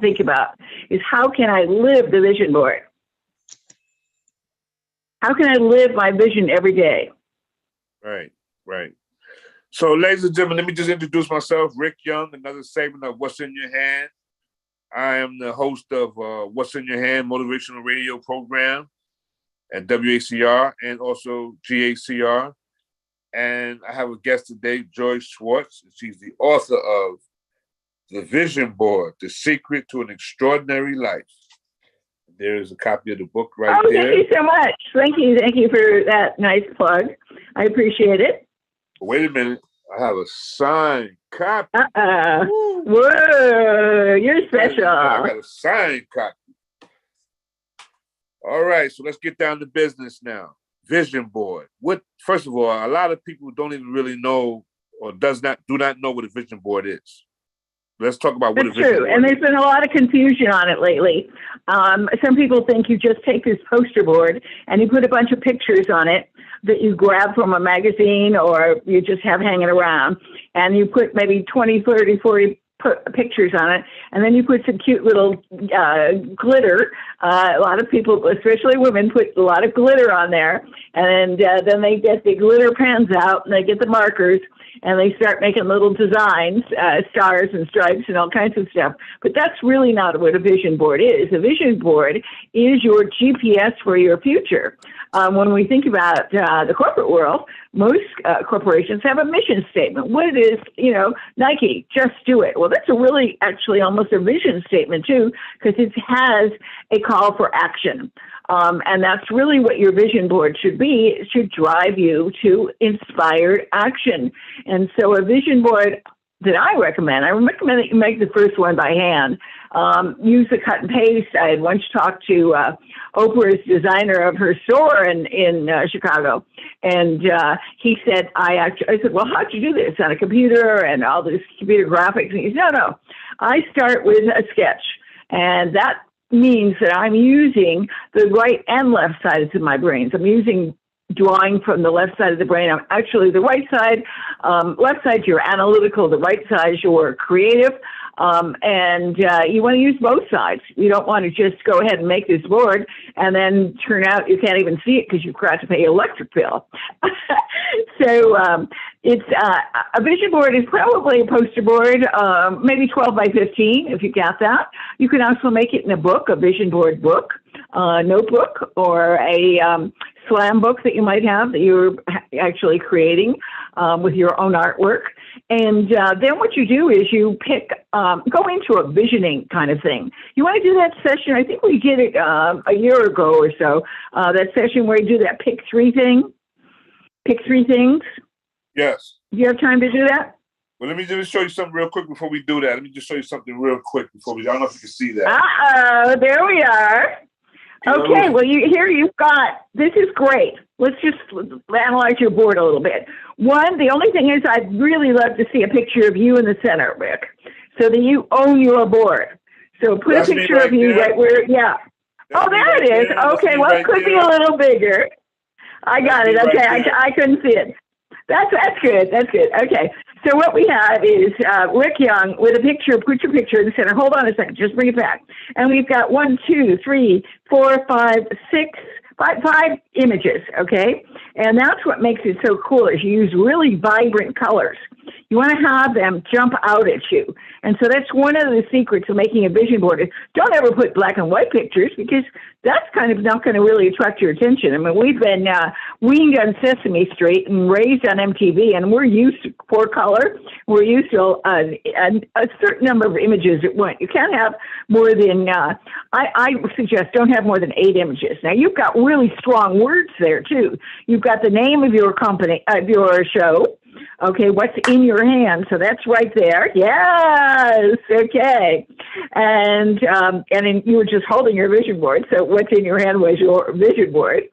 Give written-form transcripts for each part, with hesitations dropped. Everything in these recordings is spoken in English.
think about is how can I live the vision board? How can I live my vision every day? Right, right. So, ladies and gentlemen, let me just introduce myself, Rick Young, another segment of What's in Your Hand. I am the host of What's in Your Hand motivational radio program at WHCR and also GHCR. And I have a guest today, Joyce Schwarz. She's the author of The Vision Board, The Secret to an Extraordinary Life. There is a copy of the book right there. Thank you so much. Thank you for that nice plug. I appreciate it. Wait a minute. I have a signed copy. Whoa, you're special. I got a signed copy. All right, so let's get down to business now. Vision board. First of all, a lot of people don't even really know or do not know what a vision board is. Let's talk about what a vision board is. And there's been a lot of confusion on it lately. Some people think you just take this poster board and you put a bunch of pictures on it that you grab from a magazine or you just have hanging around. And you put maybe 20, 30, 40 pictures on it. And then you put some cute little glitter. A lot of people, especially women, put a lot of glitter on there. And then they get the glitter pens out and they get the markers and they start making little designs, stars and stripes and all kinds of stuff. But that's really not what a vision board is. A vision board is your GPS for your future. When we think about the corporate world, most corporations have a mission statement. What it is, Nike, just do it. Well, that's actually almost a vision statement too, because it has a call for action. And that's really what your vision board should be. It should drive you to inspired action. And so a vision board that I recommend that you make the first one by hand. Use the cut and paste. I had once talked to Oprah's designer of her store in Chicago, and he said, I said, well, how'd you do this on a computer and all this computer graphics? And he said, no, I start with a sketch, and that means that I'm using the right and left sides of my brains. I'm using drawing from the left side of the brain. I'm actually the right side. Left side, you're analytical. The right side, you're creative. And you want to use both sides. You don't want to just go ahead and make this board and then turn out you can't even see it because you forgot to pay your electric bill. So it's a vision board is probably a poster board, maybe 12 by 15 if you got that. You can also make it in a book, a vision board book, notebook, or a slam book that you might have that you're actually creating with your own artwork. And then what you do is you pick, go into a visioning kind of thing. You want to do that session, I think we did it a year ago or so, that session where you do that pick three things. Yes. Do you have time to do that? Well, let me just show you something real quick before we do that. Let me just show you something real quick before I don't know if you can see that. Uh-oh, there we are. Okay, well, you've got, this is great. Let's just analyze your board a little bit. One, the only thing is I'd really love to see a picture of you in the center, Rick, so that you own your board. So put a picture of you right where, yeah. Oh, there it is. Okay, well, it could be a little bigger. I got it. Okay, I couldn't see it. That's good. That's good. Okay. So what we have is Rick Young with a picture. Put your picture in the center. Hold on a second. Just bring it back. And we've got 1, 2, 3, 4, 5, 6, five images. Okay. And that's what makes it so cool is you use really vibrant colors. You want to have them jump out at you. And so that's one of the secrets of making a vision board. Is don't ever put black and white pictures because that's kind of not going to really attract your attention. I mean, we've been weaned on Sesame Street and raised on MTV, and we're used to 4 color. We're used to a certain number of images at once. You can't have more than, I suggest don't have more than 8 images. Now, you've got really strong words there, too. You've got the name of your company, of your show. Okay, what's in your hand? So that's right there. Yes. Okay. And you were just holding your vision board. So what's in your hand was your vision board.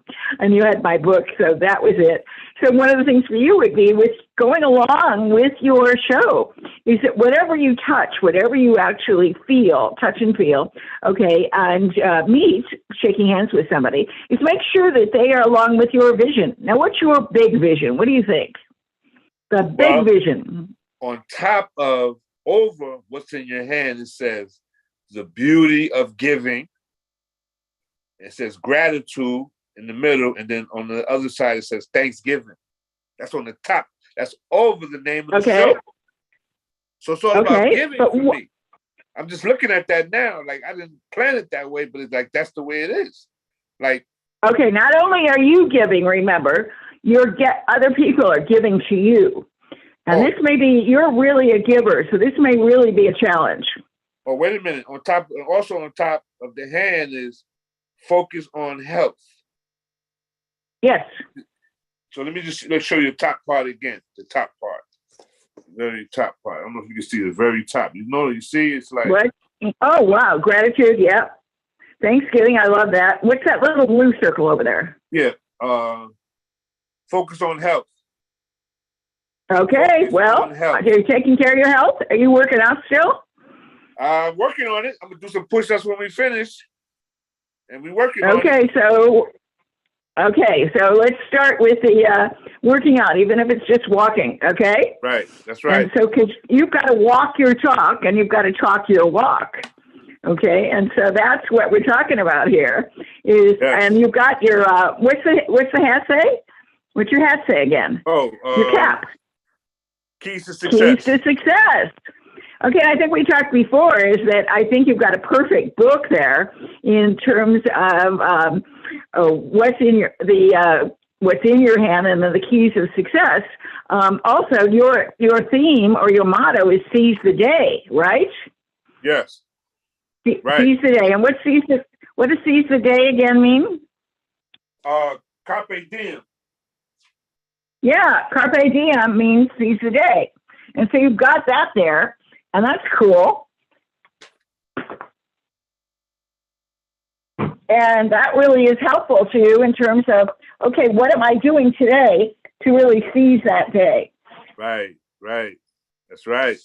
And you had my book. So that was it. So one of the things for you would be with going along with your show is that whatever you touch, whatever you actually feel, touch and feel, okay, and meet, shaking hands with somebody, is make sure that they are along with your vision. Now, what's your big vision? What do you think? The big vision. On top of over what's in your hand, it says the beauty of giving. It says gratitude in the middle, and then on the other side it says Thanksgiving. That's on the top. That's over the name of the show. So it's all about giving for me. I'm just looking at that now. Like, I didn't plan it that way, but it's like, that's the way it is. Like, okay, not only are you giving, remember, other people are giving to you. And this may be, you're really a giver, so this may really be a challenge. Oh, wait a minute. Also on top of the hand is focus on health. Yes. So let's show you the top part again. The top part. Very top part. I don't know if you can see the very top. You see, it's like. What? Oh, wow. Gratitude. Yeah. Thanksgiving. I love that. What's that little blue circle over there? Yeah. Focus on health. Okay. Well, are you taking care of your health? Are you working out still? I'm working on it. I'm going to do some push-ups when we finish. And we're working on it. Okay, so let's start with the working out, even if it's just walking, okay? Right, that's right. And so, because you've got to walk your talk, and you've got to talk your walk, okay? And so that's what we're talking about here. And you've got your, what's the hat say? What's your hat say again? Your cap. Keys to success. Keys to success. Okay, I think we talked before is that I think you've got a perfect book there in terms of what's in your hand and then the keys of success. Also, your theme or your motto is seize the day, right? Yes. Right. Seize the day. And what does seize the day again mean? Carpe diem. Yeah, carpe diem means seize the day. And so you've got that there. And that's cool. And that really is helpful to you in terms of, okay, what am I doing today to really seize that day? Right. That's right.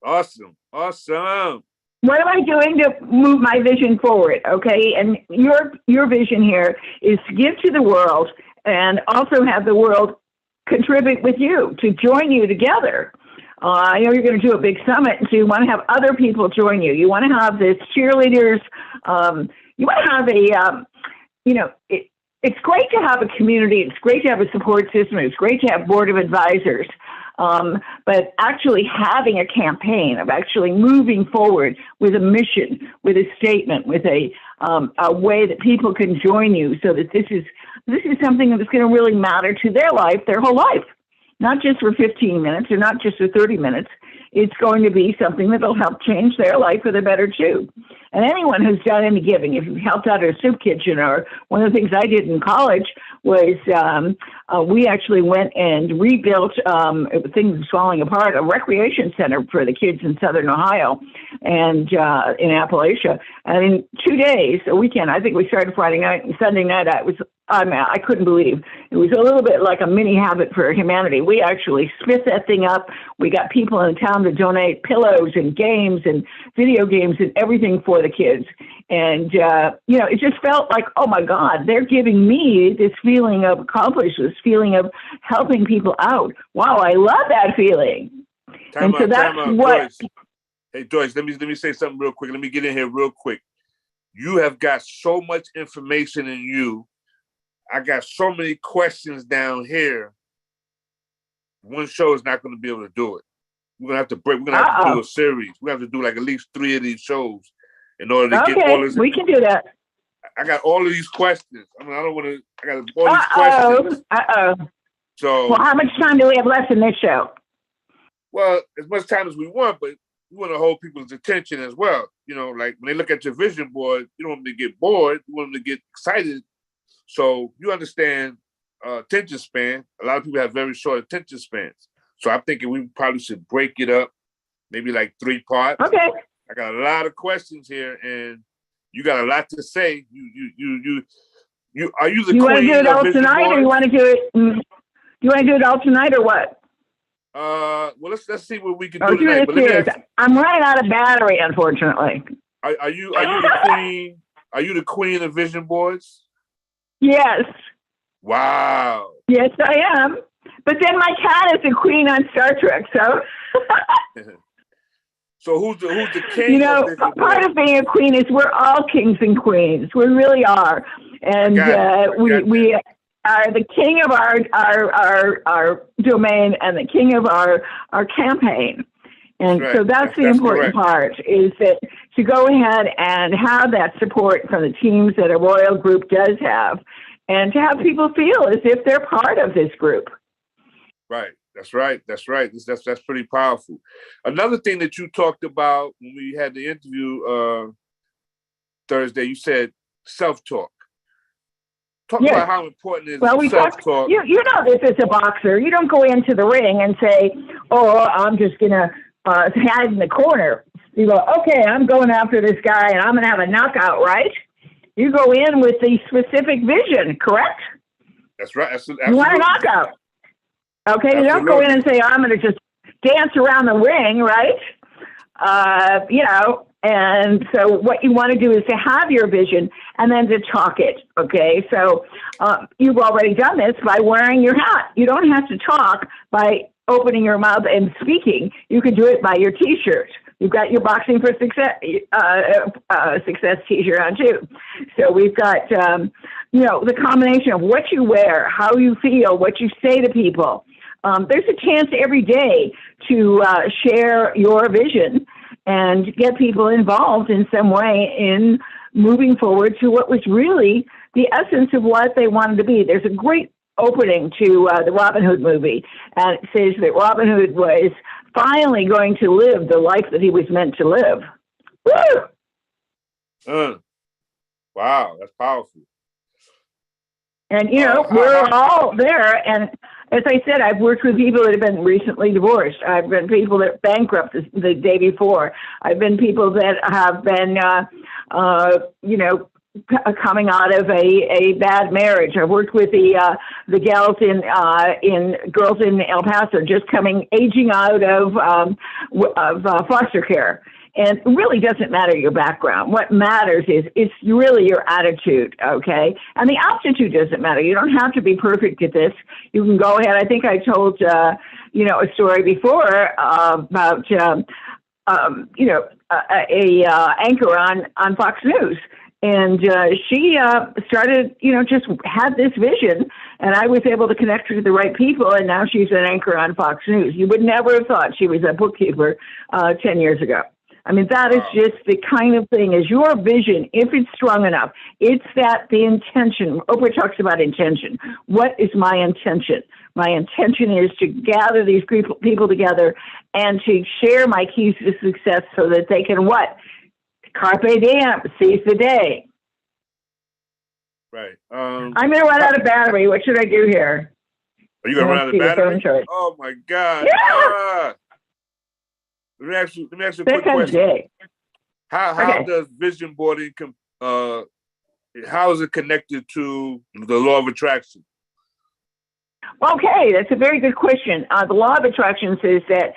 Awesome. What am I doing to move my vision forward? Okay. And your vision here is to give to the world and also have the world contribute with you, to join you together. I know you're going to do a big summit, so you want to have other people join you. You want to have this cheerleaders. You want to have it's great to have a community. It's great to have a support system. It's great to have board of advisors. But actually having a campaign of actually moving forward with a mission, with a statement, with a way that people can join you so that this is something that's going to really matter to their life, their whole life. Not just for 15 minutes or not just for 30 minutes. It's going to be something that will help change their life for the better, too. And anyone who's done any giving, if you've helped out at a soup kitchen, or one of the things I did in college was we actually went and rebuilt, things falling apart, a recreation center for the kids in Southern Ohio and in Appalachia. And in 2 days, a weekend, I think we started Friday night and Sunday night, I couldn't believe. It was a little bit like a mini Habit for Humanity. We actually spit that thing up. We got people in town to donate pillows and games and video games and everything for the kids. And, it just felt like, oh, my God, they're giving me this feeling of accomplishment, this feeling of helping people out. Wow, I love that feeling. Time out, Joyce. Hey, Joyce, let me say something real quick. Let me get in here real quick. You have got so much information in you. I got so many questions down here. One show is not going to be able to do it. We're going to have to break. We're going to have to do a series. We have to do like at least 3 of these shows in order to get all this. We can do that. I got all of these questions. I don't want to. I got all these questions. So, well, how much time do we have left in this show? Well, as much time as we want, but we want to hold people's attention as well. Like when they look at your vision board, you don't want them to get bored. You want them to get excited. So you understand attention span. A lot of people have very short attention spans. So I'm thinking we probably should break it up, maybe like 3 parts. Okay. I got a lot of questions here, and you got a lot to say. Are you the queen? You want to do it all tonight, or you want to do it? You want to do it all tonight, or what? Well, let's see what we can do tonight. But I'm running out of battery, unfortunately. Are you the queen? Are you the queen of vision boards? Yes. Wow. Yes, I am. But then my cat is the queen on Star Trek, so. So who's the king You know, of vision part board? of being a queen is we're all kings and queens. We really are, and we are the king of our domain and the king of our campaign. And That's right. so that's the important part, is that to go ahead and have that support from the teams that a Royal group does have, and to have people feel as if they're part of this group. Right. That's right. That's right. That's pretty powerful. Another thing that you talked about when we had the interview Thursday, you said self-talk. Talk about how important is self-talk. You know this as a boxer. You don't go into the ring and say, "Oh, I'm just gonna hide in the corner." You go, "Okay, I'm going after this guy, and I'm gonna have a knockout." Right? You go in with the specific vision, correct? That's right. Absolutely. You want a knockout. Okay, absolutely. You don't go in and say, "I'm going to just dance around the ring," right? You know, and so what you want to do is to have your vision and then to talk it, okay? So you've already done this by wearing your hat. You don't have to talk by opening your mouth and speaking. You can do it by your T-shirt. You've got your Boxing for Success Success T-shirt on too. So we've got, you know, the combination of what you wear, how you feel, what you say to people. There's a chance every day to share your vision and get people involved in some way in moving forward to what was really the essence of what they wanted to be. There's a great opening to the Robin Hood movie, and it says that Robin Hood was finally going to live the life that he was meant to live. Woo! Wow, that's powerful. And, you know, we're all there. And as I said, I've worked with people that have been recently divorced. I've been people that bankrupt the day before. I've been people that have been, you know, coming out of a bad marriage. I've worked with the gals in girls in El Paso just aging out of foster care. And it really doesn't matter your background. What matters is it's really your attitude, okay? And the aptitude doesn't matter. You don't have to be perfect at this. You can go ahead. I think I told, you know, a story before about, you know, a anchor on Fox News. And she started, you know, just had this vision, and I was able to connect her to the right people, and now she's an anchor on Fox News. You would never have thought she was a bookkeeper 10 years ago. I mean, that is just the kind of thing, is your vision, if it's strong enough, it's that the intention. Oprah talks about intention. What is my intention? My intention is to gather these people together and to share my keys to success so that they can what? Carpe diem, seize the day. Right. I'm going to run out of battery. What should I do here? Are you going to run out of battery? Oh, my God. Yeah. Let me ask you a quick question. How does vision boarding, how is it connected to the law of attraction? Okay, that's a very good question. The law of attraction says that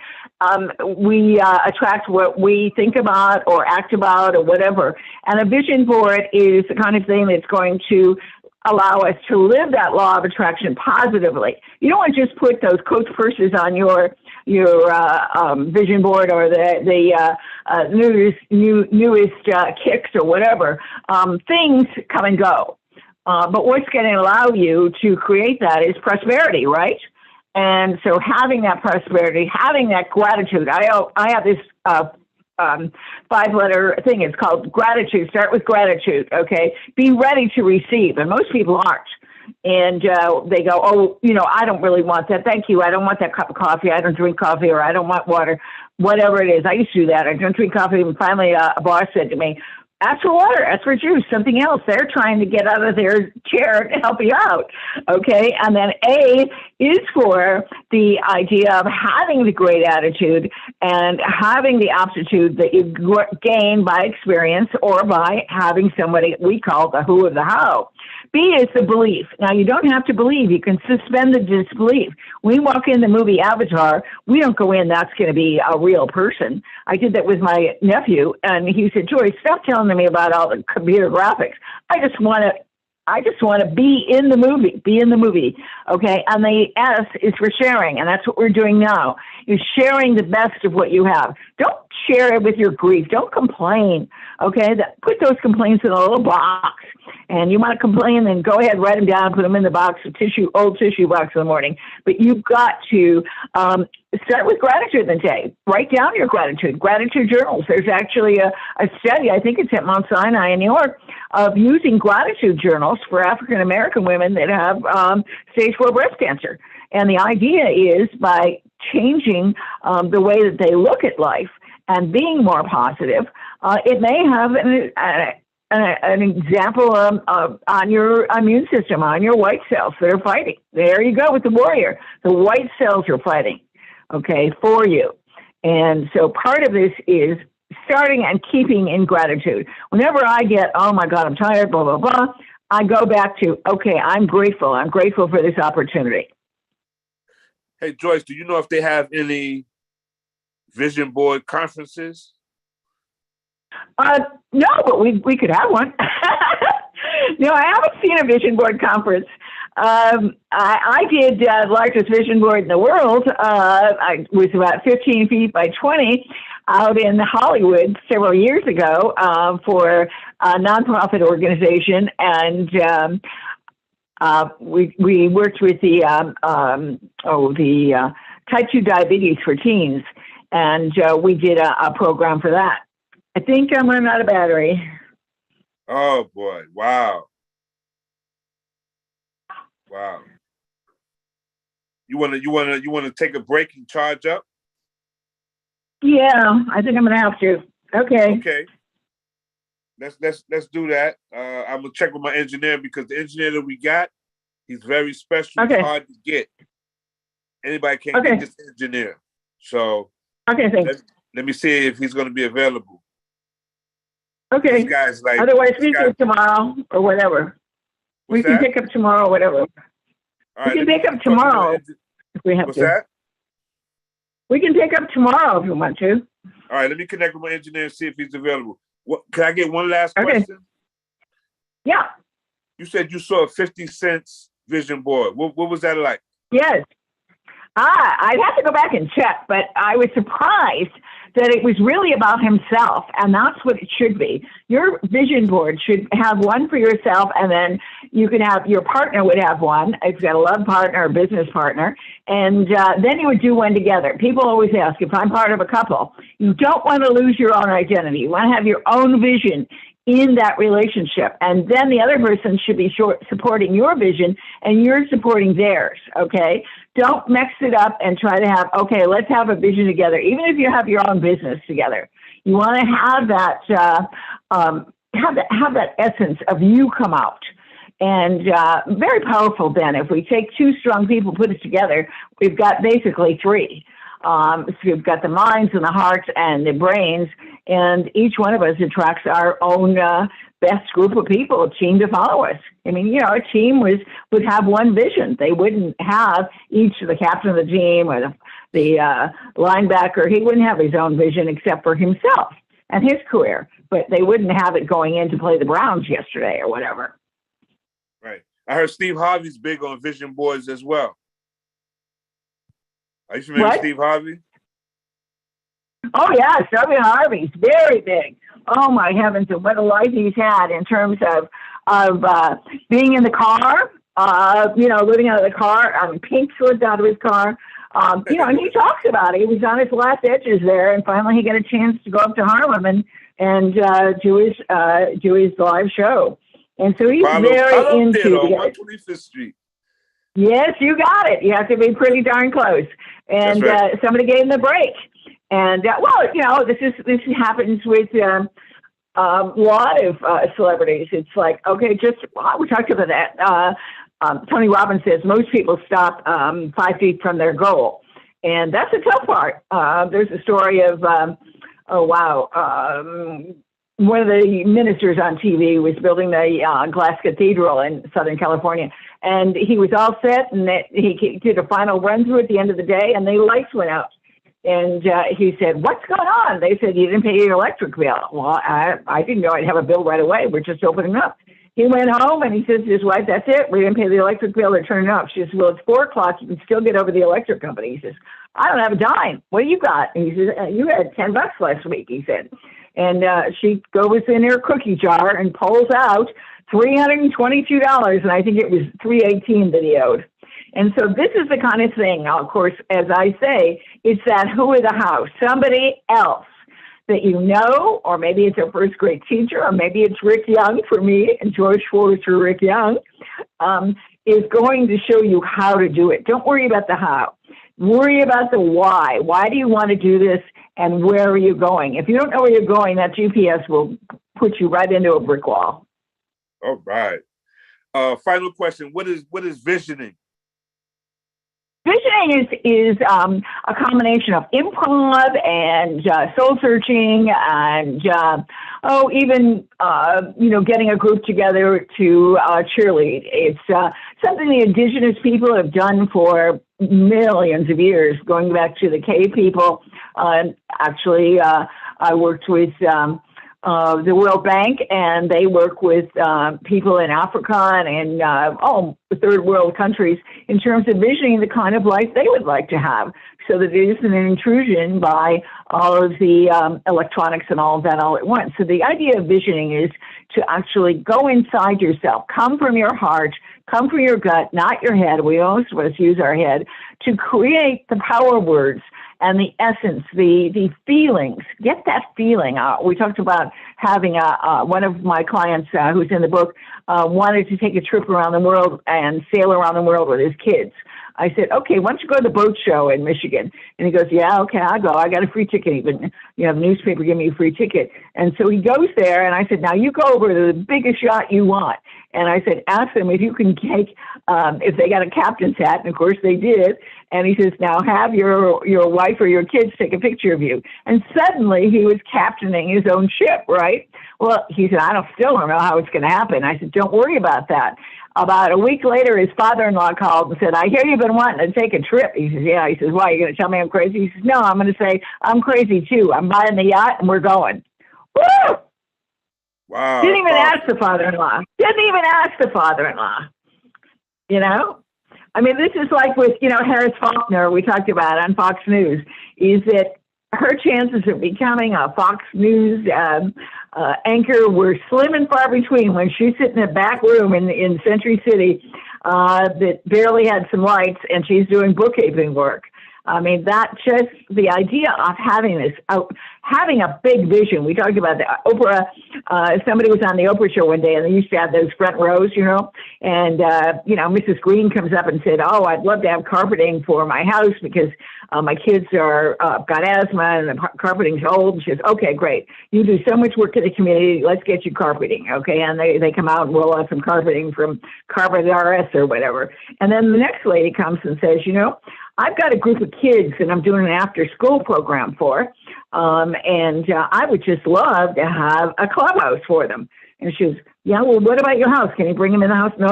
we attract what we think about or act about or whatever. And a vision board is the kind of thing that's going to allow us to live that law of attraction positively. You don't want to just put those Coach purses on your vision board or the newest kicks or whatever. Things come and go. But what's going to allow you to create that is prosperity, right? And so having that prosperity, having that gratitude. I have this 5-letter thing. It's called gratitude. Start with gratitude, okay? Be ready to receive. And most people aren't. And they go, oh, you know, I don't really want that. Thank you. I don't want that cup of coffee. I don't drink coffee, or I don't want water, whatever it is. I used to do that. I don't drink coffee. And finally, a boss said to me, ask for water, ask for juice, something else. They're trying to get out of their chair to help you out, okay? And then A is for the idea of having the great attitude and having the aptitude that you gain by experience or by having somebody we call the who of the how. B is the belief. Now, you don't have to believe. You can suspend the disbelief. We walk in the movie Avatar. We don't go in, that's going to be a real person. I did that with my nephew, and he said, Joyce, stop telling me about all the computer graphics. I just want to I just want to be in the movie, okay? And the S is for sharing, and that's what we're doing now, is sharing the best of what you have. Don't share it with your grief. Don't complain, okay? Put those complaints in a little box, and you want to complain, then go ahead, write them down, put them in the box, old tissue box in the morning. But you've got to start with gratitude the day. Write down your gratitude journals. There's actually a study, I think it's at Mount Sinai in New York, of using gratitude journals for African American women that have stage 4 breast cancer. And the idea is by changing the way that they look at life and being more positive, it may have an example on your immune system, on your white cells that are fighting. There you go with the warrior. The white cells are fighting, okay, for you. And so part of this is starting and keeping in gratitude. Whenever I get, oh my God, I'm tired, blah, blah, blah, I go back to, okay, I'm grateful. I'm grateful for this opportunity. Hey, Joyce, do you know if they have any vision board conferences? No, but we could have one. No, I haven't seen a vision board conference. I did the largest vision board in the world. I was about 15 feet by 20 out in Hollywood several years ago for a nonprofit organization, and we worked with the type 2 diabetes for teens, and we did a program for that. I think I'm running out of battery. Oh boy! Wow! Wow! You wanna take a break and charge up? Yeah, I think I'm gonna have to. Okay. Okay. Let's do that. I'm gonna check with my engineer because the engineer that we got, he's very special. Okay. It's hard to get. Anybody can't get this engineer. So okay, thanks. Let me see if he's gonna be available. Okay. This guy's like, otherwise, we can tomorrow or whatever. We can pick up tomorrow or whatever. We can pick up tomorrow if we have to. That? We can pick up tomorrow if you want to. All right, let me connect with my engineer and see if he's available. Can I get one last question? Yeah. You said you saw a 50 cents vision board. What was that like? Yes. I'd have to go back and check, but I was surprised that it was really about himself, and that's what it should be. Your vision board should have one for yourself, and then you can have, your partner would have one, if you've got a love partner or business partner, and then you would do one together. People always ask, if I'm part of a couple, you don't want to lose your own identity. You want to have your own vision in that relationship. And then the other person should be supporting your vision and you're supporting theirs, okay? Don't mix it up and try to have, okay, let's have a vision together. Even if you have your own business together, you want to have that essence of you come out. And very powerful then. If we take two strong people, put it together, we've got basically three. So we've got the minds and the hearts and the brains, and each one of us attracts our own best group of people, a team to follow us. I mean, you know, a team would have one vision. They wouldn't have each, the captain of the team or the linebacker, he wouldn't have his own vision except for himself and his career, but they wouldn't have it going in to play the Browns yesterday or whatever. Right. I heard Steve Harvey's big on vision boards as well. Are you familiar with Steve Harvey? Oh, yeah, Steve Harvey's very big. Oh, my heavens, and what a life he's had in terms of being in the car, living out of the car. I mean, Pink slipped out of his car. And he talks about it. He was on his last edges there, and finally he got a chance to go up to Harlem and do his live show. And so he's very into it. 125th Street. Yes, you got it. You have to be pretty darn close. And somebody gave him the break. And this happens with a lot of celebrities. It's like, okay, we talked about that. Tony Robbins says most people stop 5 feet from their goal, and that's a tough part. There's a story of one of the ministers on TV was building the glass cathedral in Southern California, and he was all set, and he did a final run through at the end of the day, and the lights went out. And he said, "What's going on?" They said, "You didn't pay your electric bill." Well, I didn't know I'd have a bill right away. We're just opening up. he went home and he says to his wife, "That's it. We didn't pay the electric bill. They're turning it off." She says, "Well, it's 4 o'clock. You can still get over the electric company." He says, "I don't have a dime. What do you got?" And he says, "You had $10 last week," he said. And she goes in her cookie jar and pulls out $322, and I think it was $318 that he owed. And so this is the kind of thing, of course, as I say, it's that who of the house, somebody else that you know, or maybe it's a first grade teacher, or maybe it's Rick Young for me, and George Schwarz or Rick Young, is going to show you how to do it. Don't worry about the how. Worry about the why. Why do you want to do this, and where are you going? If you don't know where you're going, that GPS will put you right into a brick wall. All right. Final question. What is visioning? Visioning is a combination of improv and soul searching and even getting a group together to cheerlead. It's something the indigenous people have done for millions of years, going back to the cave people. Actually, I worked with the World Bank, and they work with people in Africa and in third world countries in terms of visioning the kind of life they would like to have, so that it isn't an intrusion by all of the electronics and all of that all at once. So the idea of visioning is to actually go inside yourself, come from your heart, come from your gut, not your head. We most of us use our head to create the power words and the essence, the feelings. Get that feeling out. We talked about having one of my clients who's in the book wanted to take a trip around the world and sail around the world with his kids. I said, "Okay, why don't you go to the boat show in Michigan?" And he goes, "Yeah, okay, I'll go. I got a free ticket even. You know, the newspaper give me a free ticket." And so he goes there, and I said, "Now you go over to the biggest yacht you want." And I said, "Ask them if you can take, if they got a captain's hat," and of course they did. And he says, "Now have your wife or your kids take a picture of you." And suddenly he was captaining his own ship, right? Well, he said, still don't know how it's going to happen." I said, "Don't worry about that." About a week later, his father-in-law called and said, "I hear you've been wanting to take a trip." He says, "Yeah." He says, "Why, you going to tell me I'm crazy?" He says, "No, I'm going to say I'm crazy too. I'm buying the yacht and we're going." Woo! Wow. Didn't even ask the father-in-law. Didn't even ask the father-in-law. You know? I mean, this is like with, Harris Faulkner, we talked about on Fox News, is that her chances of becoming a Fox News anchor were slim and far between when she's sitting in a back room in Century City that barely had some lights, and she's doing bookkeeping work. I mean, the idea of having this, having a big vision. We talked about the Oprah, somebody was on the Oprah show one day, and they used to have those front rows, and, Mrs. Green comes up and said, "Oh, I'd love to have carpeting for my house because my kids got asthma and the carpeting's old." And she says, "Okay, great. You do so much work in the community. Let's get you carpeting." Okay. And they come out and roll out some carpeting from Carpet RS or whatever. And then the next lady comes and says, "I've got a group of kids that I'm doing an after-school program for, and I would just love to have a clubhouse for them." And she goes, "Yeah, well, what about your house? Can you bring them in the house?" No,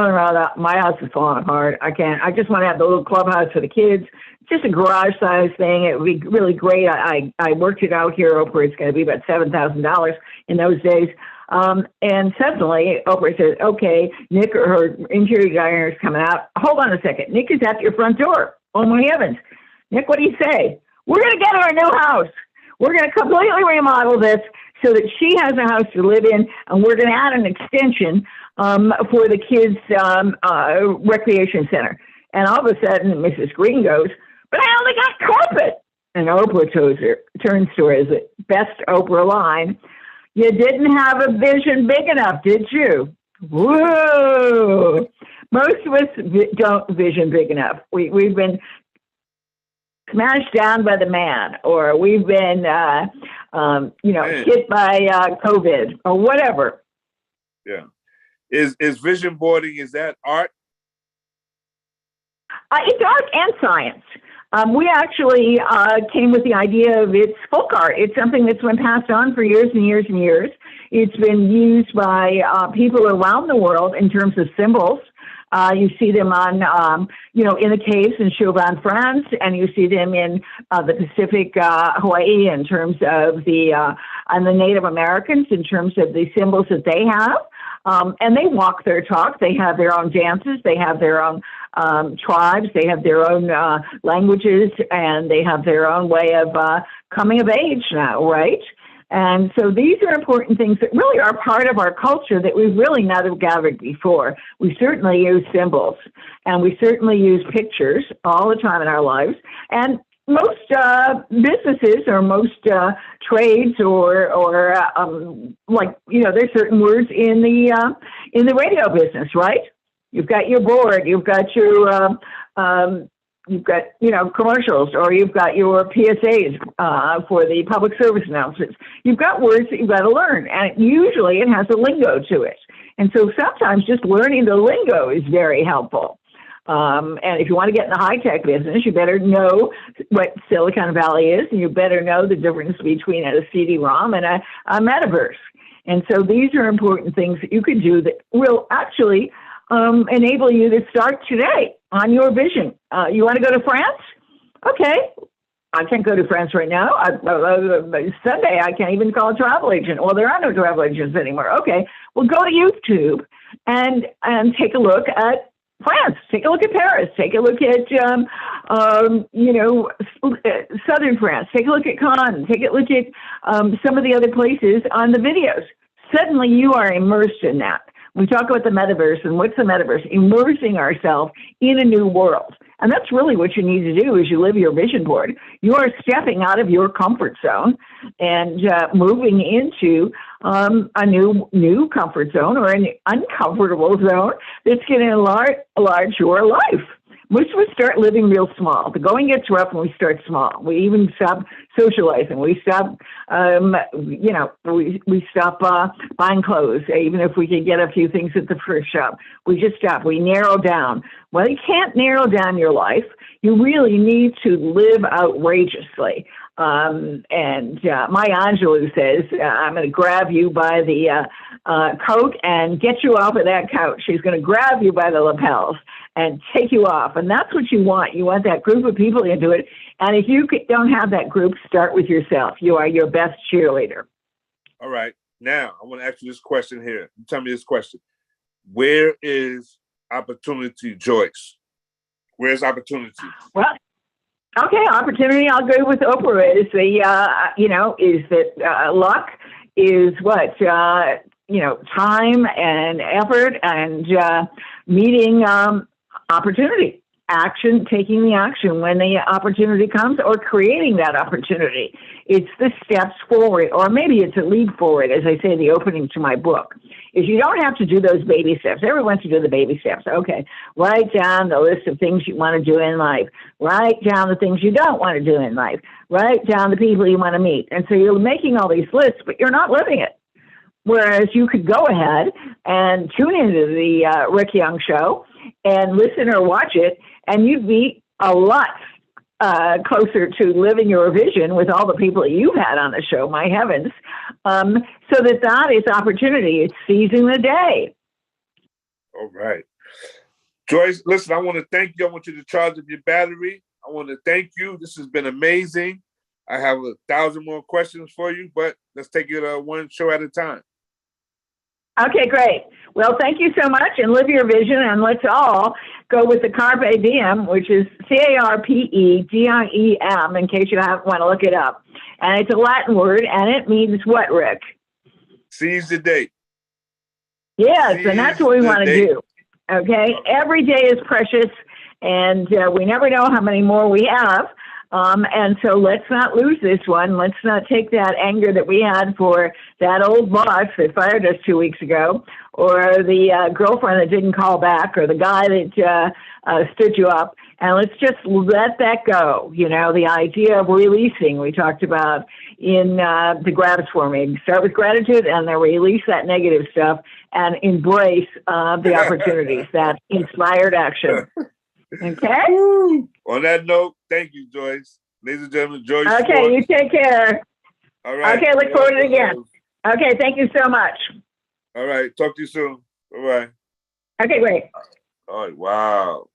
my house is falling apart. I can't. I just want to have the little clubhouse for the kids. Just a garage-sized thing. It would be really great. I worked it out here, Oprah. It's going to be about $7,000 in those days. And suddenly, Oprah says, "Okay, Nick," or her interior designer is coming out. "Hold on a second. Nick is at your front door." "Oh, my heavens. Nick, what do you say?" "We're going to get her a new house. We're going to completely remodel this so that she has a house to live in, and we're going to add an extension for the kids' recreation center." And all of a sudden, Mrs. Green goes, "But I only got carpet." And Oprah turns to her as the best Oprah line, "You didn't have a vision big enough, did you?" Whoa! Most of us don't vision big enough. We've been smashed down by the man, or we've been, hit by COVID or whatever. Yeah. Is vision boarding, is that art? It's art and science. We actually came with the idea of it's folk art. It's something that's been passed on for years and years and years. It's been used by people around the world in terms of symbols. You see them on, in the caves in Chauvin, France, and you see them in the Pacific, Hawaii, in terms of the Native Americans, in terms of the symbols that they have. And they walk their talk. They have their own dances. They have their own tribes. They have their own languages, and they have their own way of coming of age now, right? And so these are important things that really are part of our culture that we've really not have gathered before. We certainly use symbols, and we certainly use pictures all the time in our lives. And most businesses or most trades or like, you know, there's certain words in the radio business, right? You've got your board, you've got your you've got, you know, commercials, or you've got your PSAs for the public service announcements. You've got words that you've got to learn, and usually it has a lingo to it. And so sometimes just learning the lingo is very helpful. And if you want to get in the high-tech business, you better know what Silicon Valley is, and you better know the difference between a CD-ROM and a metaverse. And so these are important things that you can do that will actually enable you to start today on your vision. You want to go to France? Okay. I can't go to France right now. Sunday, I can't even call a travel agent. Well, there are no travel agents anymore. Okay. Well, go to YouTube and take a look at France. Take a look at Paris. Take a look at, you know, southern France. Take a look at Cannes. Take a look at some of the other places on the videos. Suddenly, you are immersed in that. We talk about the metaverse, and what's the metaverse? Immersing ourselves in a new world. And that's really what you need to do as you live your vision board. You are stepping out of your comfort zone and moving into a new comfort zone, or an uncomfortable zone that's going to enlarge your life. Most of us start living real small. The going gets rough when we start small. We even stop socializing. We stop, you know, we stop buying clothes, even if we can get a few things at the thrift shop. We just stop. We narrow down. Well, you can't narrow down your life. You really need to live outrageously. And Maya Angelou says, I'm going to grab you by the coat and get you off of that couch. She's going to grab you by the lapels and take you off. And that's what you want. You want that group of people to do it. And if you don't have that group, start with yourself. You are your best cheerleader. All right. Now, I want to ask you this question here. Tell me this question. Where is opportunity, Joyce? Where's opportunity? Well, okay, opportunity, I'll go with Oprah. Is the, you know, is that luck is what, you know, time and effort and meeting opportunity, action, taking the action when the opportunity comes, or creating that opportunity. It's the steps forward, or maybe it's a leap forward, as I say in the opening to my book, is you don't have to do those baby steps. Everyone wants to do the baby steps. Okay, write down the list of things you want to do in life. Write down the things you don't want to do in life. Write down the people you want to meet. And so you're making all these lists, but you're not living it. Whereas you could go ahead and tune into the Rick Young Show and listen or watch it, and you'd be a lot closer to living your vision with all the people that you've had on the show, my heavens. So that is opportunity. It's seizing the day. All right. Joyce, listen, I want to thank you. I want you to charge up your battery. I want to thank you. This has been amazing. I have 1,000 more questions for you, but let's take it one show at a time. Okay, great. Well, thank you so much, and live your vision, and let's all go with the Carpe Diem, which is CARPEDIEM, in case you want to look it up. And it's a Latin word, and it means what, Rick? Seize the day. Yes, Seize and that's what we want to do. Okay? Every day is precious, and we never know how many more we have. And so let's not lose this one. Let's not take that anger that we had for that old boss that fired us 2 weeks ago, or the girlfriend that didn't call back, or the guy that stood you up, and let's just let that go. You know, the idea of releasing, we talked about in the gratitude forming. Start with gratitude and then release that negative stuff and embrace the opportunities, that inspired action. Okay? Woo. On that note, thank you, Joyce. Ladies and gentlemen, Joyce. Okay, Schwarz. you take care. All right. Okay, look forward to it again. Okay, thank you so much. All right, talk to you soon. Bye-bye. Okay, great. All right, wow.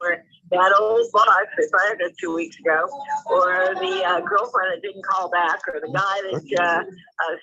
or that old boss that fired us 2 weeks ago, or the girlfriend that didn't call back, or the guy that